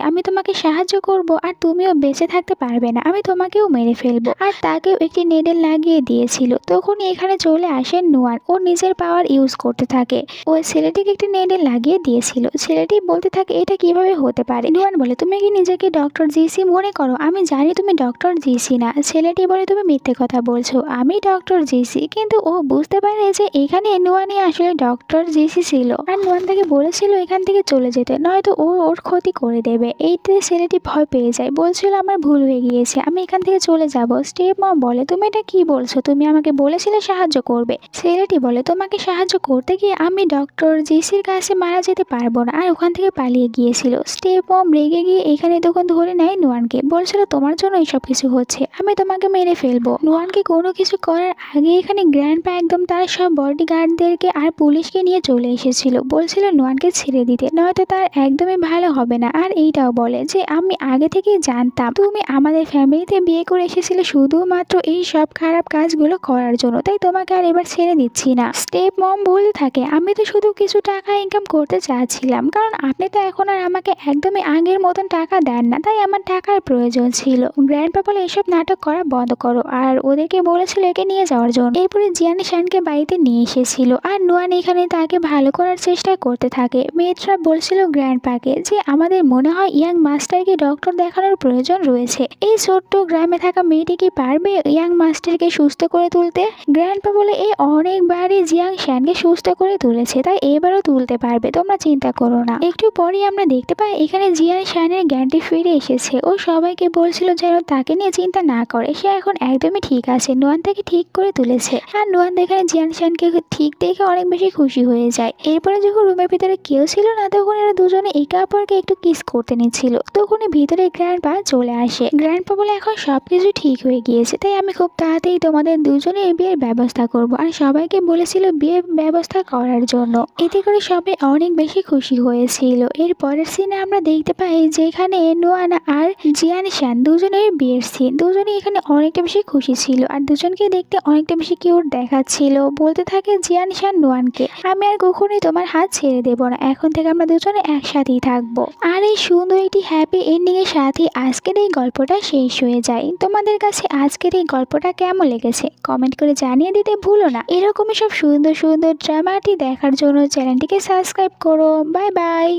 আমি তোমাকে সাহায্য করব আর তুমিও বেঁচে থাকতে পারবে না, আমি তোমাকেও মেরে ফেলবো। আর তাকেও একটি নেডেল লাগিয়ে দিয়েছিল। তখনই এখানে চলে আসেন নুয়ান, ও নিজের পাওয়ার ইউজ করতে থাকে। ওই ছেলেটিকে একটি নেডেল লাগিয়ে দিয়েছিল। ছেলেটি বলতে থাকে এটা কিভাবে হতে পারে। নুয়ান বলে তুমি কি নিজেকে ডক্টর জিসি মনে করো, আমি জানি তুমি ডক্টর জিসি না। ছেলেটি বলে তুমি মিথ্যে কথা বলছো, আমি ডক্টর জিসি। কিন্তু ও বুঝতে পারে যে এখানে নুয়ানই আসলে ডক্টর জিসি ছিল, আর নুয়ান তাকে বলেছিল এখান থেকে চলে যেতে, নয়তো ও ওর ক্ষতি করে দেবে। এইতে ছেলেটি ভয় পেয়ে যায়, বলছিল আমার ভুল হয়ে গিয়েছে, আমি এখান থেকে চলে যাব। স্টেপ মম বলে তুমি এটা কি বলছো, তুমি আমাকে বলেছিলে সাহায্য করবে। ছেলেটি বলে তোমাকে সাহায্য করতে গিয়ে আমি ডক্টর জিসির কাছে মারা যেতে পারবো না, আর ওখান থেকে পালিয়ে গিয়েছিল। স্টেপ মম রেগে গিয়ে এখানে তখন ধরে নেয় নুয়ানকে, বলছিল তোমার জন্য এইসব কিছু হচ্ছে, আমি তোমাকে মেরে ফেলবো। নুয়ানকে কোনো কিছু করার আগে এখানে গ্র্যান্ডপা একদম তার সব বডিগার্ডদেরকে আর পুলিশকে নিয়ে চলে এসেছিল, বলছিল নুয়ানকে ছেড়ে দিতে, নয়তো তার একদমই ভালো হবে না। আর এইটাও বলে যে আমি আগে থেকেই জানতাম তুমি আমাদের ফ্যামিলিতে বিয়ে করে এসেছিলে শুধুমাত্র এই সব খারাপ কাজগুলো করার জন্য, তাই তোমাকে আর এবার ছেড়ে দিচ্ছি না। স্টেপ মম বলতে থাকে আমি তো শুধু কিছু টাকা ইনকাম করতে চাচ্ছিলাম, কারণ আপনি তো এখন আর আমাকে একদমই আগের মতন টাকা দেন না, তাই আমার টাকার প্রয়োজন ছিল। গ্র্যান্ডপা বলে এসব নাটক করা বন্ধ করো, আর ওদেরকে বলেছিল একে নিয়ে যাওয়ার জন্য। এরপরে জিয়ান শানকে বাড়িতে নিয়ে এসেছিল আর নুয়ান এখানে তাকে ভালো করার চেষ্টা করতে থাকে। মেয়েরা বলছিল গ্র্যান্ডপাকে যে আমাদের মনে হয় ইয়াং মাস্টারকে ডক্টর দেখানোর প্রয়োজন রয়েছে, এই ছোট্ট গ্রামে থাকা মেয়েটি কি পারবে ইয়াং মাস্টারকে সুস্থ করে তুলতে? গ্র্যান্ডপা বলে এই অনেকবারই জিয়াং শ্যানকে সুস্থ করে তুলেছে, তাই এবারও তুলতে পারবে, তোমরা চিন্তা করো না। একটু পরেই আমরা দেখতে পাই এখানে জিয়াং শ্যানের জ্ঞানটি ফিরে এসেছে। ও সবাইকে বলছিল যেন তাকে নিয়ে চিন্তা না করে, সে এখন একদমই ঠিক আছে, নুয়ান তাকে ঠিক করে তুলেছে। আর নুয়ান এখানে জিয়াং শ্যানকে ঠিক দেখে অনেক বেশি খুশি হয়ে যায়। এরপরে যখন রুমের ভিতরে কেউ ছিল না তখন এরা দুজনে একে অপরকে একটু কিস করতে নিচ্ছিল, তখনই ভিতরে গ্র্যান্ডপা চলে আসে। গ্র্যান্ডপা বলে এখন সবকিছু ঠিক হয়ে গিয়েছে, তাই আমি খুব তাড়াতাড়ি তোমাদের দুজনের বিয়ের ব্যবস্থা করব, আর সবাইকে বলেছিল বিয়ের ব্যবস্থা করার জন্য। এতে করে সবাই অনেক বেশি খুশি হয়েছিল। এর পরের সিনে আমরা দেখতে পাই যেখানে নুয়ান আর জিয়ান শ্যান দুজনের বিয়ের সিন। দুজনে এখানে অনেকটা বেশি খুশি ছিল আর দুজনকে দেখতে অনেকটা বেশি কিউট দেখাচ্ছিল। বলতে থাকে জিয়ান শ্যান নুয়ানকে আমি আর কখনোই তোমার হাত ছেড়ে দেব না, এখন থেকে আমরা দুজনে একসাথেই থাকবো। আর এই সুন্দর একটি হ্যাপি এন্ডিং এর সাথে আজকের এই গল্পটা শেষ হয়ে যায়। তোমাদের কাছে আজকের এই গল্পটা কেমন লেগেছে কমেন্ট করে জানিয়ে দিতে ভুলো না। এরকমই সব সুন্দর সুন্দর ড্রামাটি দেখার জন্য চ্যানেলটিকে সাবস্ক্রাইব করো। Bye bye.